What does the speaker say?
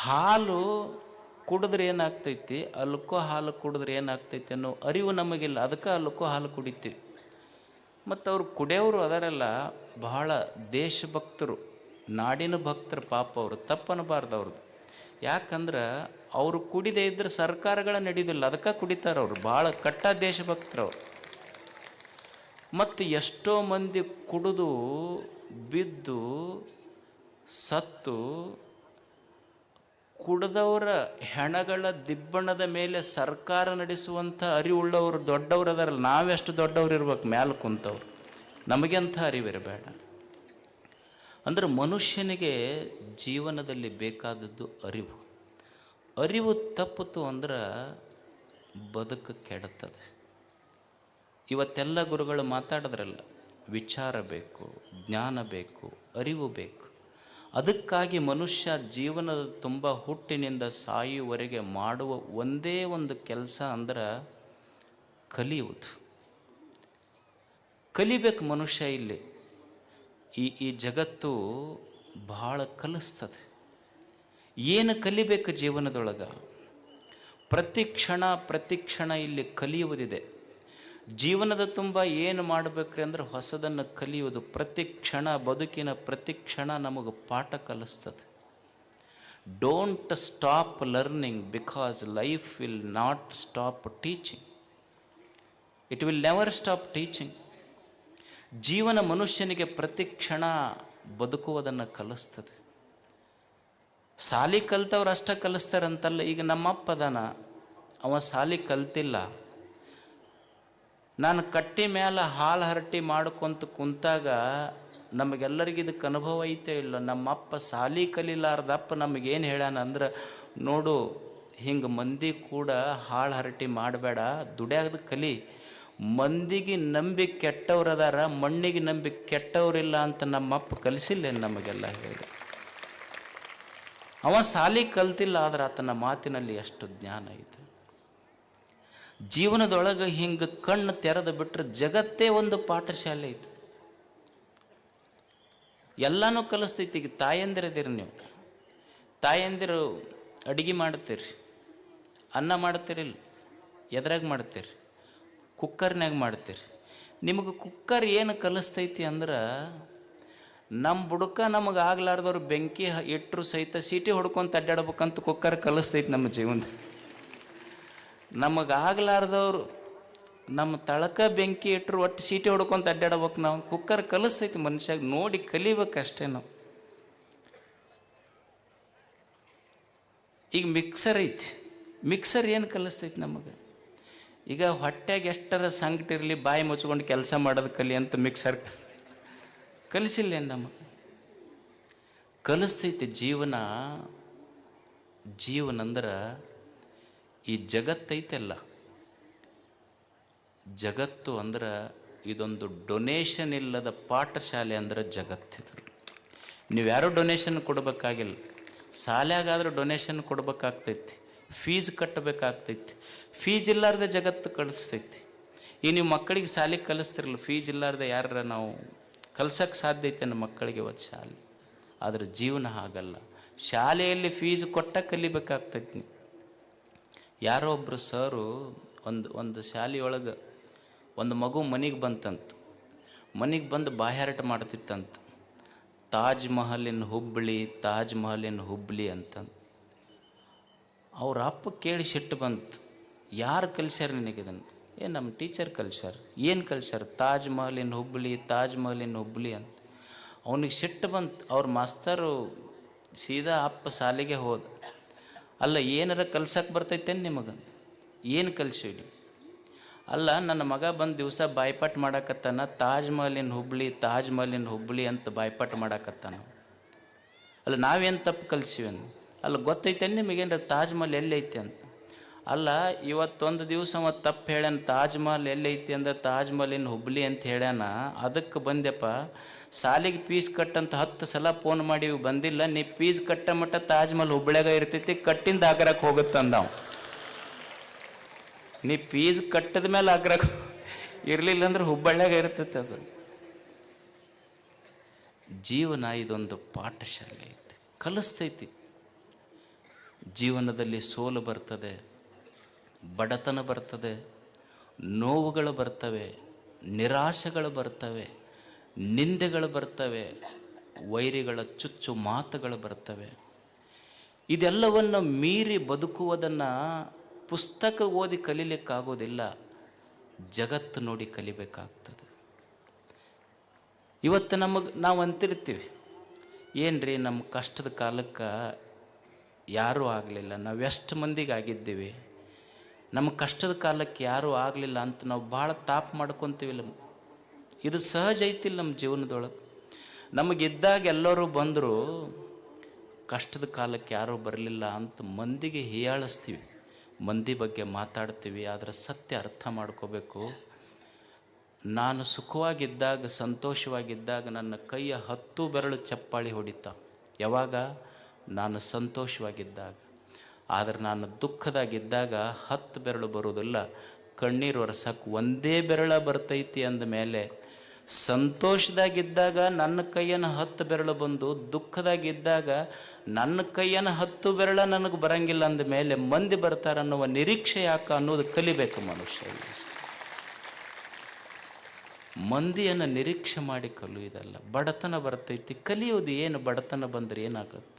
ಹಾಲು ಕುಡಿದ್ರೆ ಏನಾಗ್ತೈತಿ, ಅಲ್ಕೋ ಹಾಲು ಕುಡಿದ್ರೆ ಏನಾಗ್ತೈತಿ ಅನ್ನೋ ಅರಿವು ನಮಗಿಲ್ಲ. ಅದಕ್ಕೆ ಅಲ್ಕೋ ಹಾಲು ಕುಡಿತೀವಿ. ಮತ್ತು ಅವ್ರು ಕುಡಿಯೋರು ಅದರೆಲ್ಲ ಬಹಳ ದೇಶಭಕ್ತರು, ನಾಡಿನ ಭಕ್ತರು. ಪಾಪ ಅವರು ತಪ್ಪನ್ನಬಾರ್ದು ಅವ್ರದ್ದು. ಯಾಕಂದ್ರೆ ಅವರು ಕುಡಿದೇ ಇದ್ರೆ ಸರ್ಕಾರಗಳ ನಡೆಯೋದಿಲ್ಲ, ಅದಕ್ಕೆ ಕುಡಿತಾರೆ ಅವರು. ಭಾಳ ಕಟ್ಟ ದೇಶಭಕ್ತರು ಅವರು. ಮತ್ತು ಎಷ್ಟೋ ಮಂದಿ ಕುಡಿದು ಬಿದ್ದು ಸತ್ತು ಕುಡಿದವರ ಹೆಣಗಳ ದಿಬ್ಬಣದ ಮೇಲೆ ಸರ್ಕಾರ ನಡೆಸುವಂಥ ಅರಿವುಳ್ಳವರು ದೊಡ್ಡವರು ಅದಾರಲ್ಲ. ನಾವೆಷ್ಟು ದೊಡ್ಡವ್ರು ಇರ್ಬೇಕು ಮ್ಯಾಲೆ ಕುಂತವ್ರು, ನಮಗೆಂಥ ಅರಿವಿರಬೇಡ. ಅಂದರೆ ಮನುಷ್ಯನಿಗೆ ಜೀವನದಲ್ಲಿ ಬೇಕಾದದ್ದು ಅರಿವು. ಅರಿವು ತಪ್ಪಿತು ಅಂದ್ರೆ ಬದುಕು ಕೆಡುತ್ತದೆ. ಇವತ್ತೆಲ್ಲ ಗುರುಗಳು ಮಾತಾಡಿದ್ರಲ್ಲ, ವಿಚಾರ ಬೇಕು, ಜ್ಞಾನ ಬೇಕು, ಅರಿವು ಬೇಕು. ಅದಕ್ಕಾಗಿ ಮನುಷ್ಯ ಜೀವನದ ತುಂಬ ಹುಟ್ಟಿನಿಂದ ಸಾಯುವವರೆಗೆ ಮಾಡುವ ಒಂದೇ ಒಂದು ಕೆಲಸ ಅಂದ್ರೆ ಕಲಿಯುವುದು. ಕಲಿಬೇಕು ಮನುಷ್ಯ. ಇಲ್ಲಿ ಈ ಜಗತ್ತು ಬಹಳ ಕಲಿಸ್ತದೆ. ಏನು ಕಲಿಬೇಕು ಜೀವನದೊಳಗೆ? ಪ್ರತಿ ಕ್ಷಣ ಇಲ್ಲಿ ಕಲಿಯುವುದಿದೆ. ಜೀವನದ ತುಂಬ ಏನು ಮಾಡಬೇಕ್ರಿ ಅಂದ್ರೆ ಹೊಸದನ್ನು ಕಲಿಯುವುದು. ಪ್ರತಿ ಕ್ಷಣ, ಬದುಕಿನ ಪ್ರತಿ ಕ್ಷಣ ನಮಗೆ ಪಾಠ ಕಲಿಸ್ತದೆ. Don't stop learning because life will not stop teaching. It will never stop teaching. ಜೀವನ ಮನುಷ್ಯನಿಗೆ ಪ್ರತಿ ಕ್ಷಣ ಬದುಕುವುದನ್ನು ಕಲಿಸ್ತದೆ. ಸಾಲಿ ಕಲ್ತವ್ರು ಅಷ್ಟೇ ಕಲಿಸ್ತಾರಂತಲ್ಲ. ಈಗ ನಮ್ಮಪ್ಪ ಅದಾನ, ಅವ ಸಾಲಿ ಕಲ್ತಿಲ್ಲ. ನಾನು ಕಟ್ಟಿ ಮೇಲೆ ಹಾಲು ಹರಟಿ ಮಾಡ್ಕೊಂತ ಕುಂತಾಗ ನಮಗೆಲ್ಲರಿಗೂ ಇದಕ್ಕೆ ಅನುಭವ ಐತೆ ಇಲ್ಲ. ನಮ್ಮಪ್ಪ ಸಾಲಿ ಕಲಿಲಾರ್ದಪ್ಪ ನಮಗೇನು ಹೇಳ್ಯಾನ ಅಂದ್ರೆ, ನೋಡು ಹಿಂಗೆ ಮಂದಿ ಕೂಡ ಹಾಳು ಹರಟಿ ಮಾಡಬೇಡ, ದುಡ್ಯಾಗದು ಕಲಿ. ಮಂದಿಗೆ ನಂಬಿ ಕೆಟ್ಟವ್ರದಾರ, ಮಣ್ಣಿಗೆ ನಂಬಿ ಕೆಟ್ಟವ್ರಿಲ್ಲ ಅಂತ ನಮ್ಮಪ್ಪ ಕಲಿಸಿಲ್ಲ ನಮಗೆಲ್ಲ ಹೇಳಿ. ಅವ ಸಾಲಿ ಕಲ್ತಿಲ್ಲ, ಆದ್ರೆ ಆತನ ಮಾತಿನಲ್ಲಿ ಎಷ್ಟು ಜ್ಞಾನ ಐತೆ. ಜೀವನದೊಳಗೆ ಹಿಂಗೆ ಕಣ್ಣು ತೆರೆದು ಬಿಟ್ಟರೆ ಜಗತ್ತೇ ಒಂದು ಪಾಠಶಾಲೆ ಐತೆ. ಎಲ್ಲನೂ ಕಲಿಸ್ತೈತಿ. ಈಗ ತಾಯಂದಿರದಿರಿ ನೀವು, ತಾಯಂದಿರು ಅಡುಗೆ ಮಾಡ್ತೀರಿ, ಅನ್ನ ಮಾಡ್ತೀರಿಲ್ಲ, ಎದ್ರಾಗ ಮಾಡ್ತೀರಿ? ಕುಕ್ಕರ್ನಾಗ ಮಾಡ್ತೀರಿ. ನಿಮಗೆ ಕುಕ್ಕರ್ ಏನು ಕಲಿಸ್ತೈತಿ ಅಂದ್ರೆ, ನಮ್ಮ ಬುಡಕ ನಮಗೆ ಆಗ್ಲಾರ್ದವ್ರು ಬೆಂಕಿ ಇಟ್ಟರು ಸಹಿತ ಸೀಟಿ ಹೊಡ್ಕೊಂತ ಅಡ್ಡಾಡ್ಬೇಕಂತ ಕುಕ್ಕರ್ ಕಲಿಸ್ತೈತಿ ನಮ್ಮ ಜೀವನ. ನಮಗಾಗ್ಲಾರ್ದವ್ರು ನಮ್ಮ ತಳಕ ಬೆಂಕಿ ಇಟ್ಟರು ಒಟ್ಟು ಸೀಟಿ ಹೊಡ್ಕೊಂತ ಅಡ್ಡಾಡ್ಬೇಕು. ನಾವು ಕುಕ್ಕರ್ ಕಲಿಸ್ತೈತಿ ಮನುಷ್ಯಾಗ. ನೋಡಿ ಕಲಿಬೇಕಷ್ಟೇ ನಾವು. ಈಗ ಮಿಕ್ಸರ್ ಐತಿ, ಮಿಕ್ಸರ್ ಏನು ಕಲಿಸ್ತೈತಿ ನಮಗೆ? ಈಗ ಹೊಟ್ಟೆಗೆ ಎಷ್ಟರ ಸಂಕಟಿರಲಿ ಬಾಯಿ ಮುಚ್ಕೊಂಡು ಕೆಲಸ ಮಾಡೋದು ಕಲಿ ಅಂತ ಮಿಕ್ಸರ್ ಕಲಿಸಿಲ್ಲ ನಮಗೆ. ಕಲಿಸ್ತೈತಿ ಜೀವನ. ಅಂದ್ರೆ ಈ ಜಗತ್ತೈತೆಲ್ಲ, ಜಗತ್ತು ಅಂದ್ರೆ ಇದೊಂದು ಡೊನೇಷನ್ ಇಲ್ಲದ ಪಾಠಶಾಲೆ ಅಂದ್ರೆ ಜಗತ್ತಿದು. ನೀವು ಯಾರೂ ಡೊನೇಷನ್ ಕೊಡಬೇಕಾಗಿಲ್ಲ. ಶಾಲೆಗಾದ್ರೂ ಡೊನೇಷನ್ ಕೊಡ್ಬೇಕಾಗ್ತೈತಿ, ಫೀಸ್ ಕಟ್ಟಬೇಕಾಗ್ತೈತಿ. ಫೀಸ್ ಇಲ್ಲಾರ್ದೆ ಜಗತ್ತು ಕಲಿಸ್ತೈತಿ. ಈ ನೀವು ಮಕ್ಕಳಿಗೆ ಶಾಲೆಗೆ ಕಲಿಸ್ತಿರಲ್ಲ, ಫೀಸ್ ಇಲ್ಲಾರ್ದೆ ಯಾರ ನಾವು ಕಲ್ಸಕ್ಕೆ ಸಾಧ್ಯ ಐತೆ ನಮ್ಮ ಮಕ್ಕಳಿಗೆ ಇವತ್ತು ಶಾಲೆ. ಆದರೆ ಜೀವನ ಹಾಗಲ್ಲ. ಶಾಲೆಯಲ್ಲಿ ಫೀಸ್ ಕೊಟ್ಟ ಕಲಿಬೇಕಾಗ್ತೈತಿ. ಯಾರೋ ಒಬ್ಬರು ಸರು ಒಂದು ಶಾಲೆಯೊಳಗೆ ಒಂದು ಮಗು ಮನೆಗೆ ಬಂತಂತ. ಮನೆಗೆ ಬಂದು ಬಾಯ್ಹಾರಟ ಮಾಡ್ತಿತ್ತಂತ, ತಾಜ್ ಮಹಲಿನ ಹುಬ್ಬಳ್ಳಿ, ತಾಜ್ ಮಹಲಿನ ಹುಬ್ಬಳ್ಳಿ ಅಂತಂದು. ಅವ್ರ ಅಪ್ಪ ಕೇಳಿ ಸಿಟ್ಟು ಬಂತು, ಯಾರು ಕಲಿಸ್ಯಾರ ನಿನಗಿದನ್ನು? ನಮ್ಮ ಟೀಚರ್ ಕಲಿಸ್ಯಾರ. ಏನು ಕಲಿಸ್ಯಾರ? ತಾಜ್ ಮಹಲಿನ ಹುಬ್ಬಳ್ಳಿ, ತಾಜ್ ಮಹಲಿನ ಹುಬ್ಬಳ್ಳಿ ಅಂತ. ಅವನಿಗೆ ಸಿಟ್ಟು ಬಂತು. ಅವ್ರ ಮಾಸ್ತರು ಸೀದಾ ಅಪ್ಪ ಶಾಲೆಗೆ ಹೋದ. ಅಲ್ಲ, ಏನಾರ ಕಲ್ಸಕ್ಕೆ ಬರ್ತೈತೇನು ನಿಮಗೆ? ಏನು ಕಲಿಸಿಡಿ? ಅಲ್ಲ, ನನ್ನ ಮಗ ಬಂದು ದಿವಸ ಬಾಯ್ಪಾಟ್ ಮಾಡಾಕತ್ತಾನ, ತಾಜ್ ಮಹಲಿನ ಹುಬ್ಬಳ್ಳಿ, ತಾಜ್ ಮಹಲಿನ ಹುಬ್ಬಳ್ಳಿ ಅಂತ ಬಾಯ್ಪಾಟ್ ಮಾಡಾಕತ್ತಾನ. ಅಲ್ಲ, ನಾವೇನು ತಪ್ಪು ಕಲಿಸಿವೇನು? ಅಲ್ಲ, ಗೊತ್ತೈತೇನು ನಿಮಗೇನ್ರ ತಾಜ್ ಮಹಲ್ ಎಲ್ಲೈತಿ ಅಂತ? ಅಲ್ಲ, ಇವತ್ತೊಂದು ದಿವಸ ಅವ ತಪ್ಪು ಹೇಳ್ಯಾನ, ತಾಜ್ ಮಹಲ್ ಎಲ್ಲೈತಿ ಅಂದ್ರೆ ತಾಜ್ ಮಹಲಿನ ಹುಬ್ಬಳ್ಳಿ ಅಂತ ಹೇಳ್ಯಾನ. ಅದಕ್ಕೆ ಬಂದೆಪ್ಪ, ಸಾಲಿಗೆ ಫೀಸ್ ಕಟ್ಟಂತ 10 ಸಲ ಫೋನ್ ಮಾಡಿ ಬಂದಿಲ್ಲ. ನೀ ಫೀಸ್ ಕಟ್ಟ ಮಟ್ಟ ತಾಜ್ ಮಹಲ್ ಹುಬ್ಬಳ್ಳಿಯಾಗ ಇರ್ತೈತಿ, ಕಟ್ಟಿಂದ ಆಗ್ರಕ್ಕೆ ಹೋಗುತ್ತಂದ ನಾವು. ನೀ ಫೀಸ್ ಕಟ್ಟದ ಮೇಲೆ ಆಗ್ರಕ್ಕೆ ಇರಲಿಲ್ಲ ಅಂದ್ರೆ ಹುಬ್ಬಳ್ಳಿಯಾಗ ಇರ್ತೈತೆ. ಅದು ಜೀವನ ಇದೊಂದು ಪಾಠಶಾಲೆ ಐತಿ, ಕಲಿಸ್ತೈತಿ. ಜೀವನದಲ್ಲಿ ಸೋಲು ಬರ್ತದೆ, ಬಡತನ ಬರ್ತದೆ, ನೋವುಗಳು ಬರ್ತವೆ, ನಿರಾಶೆಗಳು ಬರ್ತವೆ, ನಿಂದೆಗಳು ಬರ್ತವೆ, ವೈರಿಗಳ ಚುಚ್ಚು ಮಾತುಗಳು ಬರ್ತವೆ. ಇದೆಲ್ಲವನ್ನು ಮೀರಿ ಬದುಕುವುದನ್ನು ಪುಸ್ತಕ ಓದಿ ಕಲೀಲಿಕ್ಕಾಗೋದಿಲ್ಲ, ಜಗತ್ತು ನೋಡಿ ಕಲಿಬೇಕಾಗ್ತದೆ. ಇವತ್ತು ನಾವು ಅಂತಿರ್ತೀವಿ, ಏನ್ರಿ ನಮ್ಮ ಕಷ್ಟದ ಕಾಲಕ್ಕೆ ಯಾರೂ ಆಗಲಿಲ್ಲ, ನಾವು ಎಷ್ಟು ಮಂದಿಗೆ ಆಗಿದ್ದೀವಿ, ನಮ್ಮ ಕಷ್ಟದ ಕಾಲಕ್ಕೆ ಯಾರೂ ಆಗಲಿಲ್ಲ ಅಂತ ನಾವು ಭಾಳ ತಾಪ ಮಾಡ್ಕೊತೀವಿಲ್ಲ. ಇದು ಸಹಜ ಐತಿಲ್ಲ ನಮ್ಮ ಜೀವನದೊಳಗೆ. ನಮಗಿದ್ದಾಗ ಎಲ್ಲರೂ ಬಂದರು, ಕಷ್ಟದ ಕಾಲಕ್ಕೆ ಯಾರೂ ಬರಲಿಲ್ಲ ಅಂತ ಮಂದಿಗೆ ಹೀಯಾಳಿಸ್ತೀವಿ, ಮಂದಿ ಬಗ್ಗೆ ಮಾತಾಡ್ತೀವಿ. ಆದರೆ ಸತ್ಯ ಅರ್ಥ ಮಾಡ್ಕೋಬೇಕು. ನಾನು ಸುಖವಾಗಿದ್ದಾಗ, ಸಂತೋಷವಾಗಿದ್ದಾಗ ನನ್ನ ಕೈಯ 10 ಬೆರಳು ಚಪ್ಪಾಳಿ ಹೊಡಿತಾ. ಯಾವಾಗ? ನಾನು ಸಂತೋಷವಾಗಿದ್ದಾಗ. ಆದರೆ ನಾನು ದುಃಖದಾಗಿದ್ದಾಗ 10 ಬೆರಳು ಬರೋದಿಲ್ಲ, ಕಣ್ಣೀರು ಒರೆಸಕ್ಕೆ ಒಂದೇ ಬೆರಳ ಬರ್ತೈತಿ. ಅಂದಮೇಲೆ ಸಂತೋಷದಾಗಿದ್ದಾಗ ನನ್ನ ಕೈಯನ್ನು 10 ಬೆರಳು ಬಂದು, ದುಃಖದಾಗಿದ್ದಾಗ ನನ್ನ ಕೈಯನ್ನು 10 ಬೆರಳ ನನಗೆ ಬರಂಗಿಲ್ಲ ಅಂದಮೇಲೆ ಮಂದಿ ಬರ್ತಾರನ್ನುವ ನಿರೀಕ್ಷೆ ಯಾಕೆ ಅನ್ನೋದು ಕಲಿಬೇಕು ಮನುಷ್ಯ. ಮಂದಿಯನ್ನು ನಿರೀಕ್ಷೆ ಮಾಡಿ ಕಲಿಯೋದಲ್ಲ. ಬಡತನ ಬರ್ತೈತಿ, ಕಲಿಯೋದು ಏನು? ಬಡತನ ಬಂದರೆ ಏನಾಗುತ್ತೆ?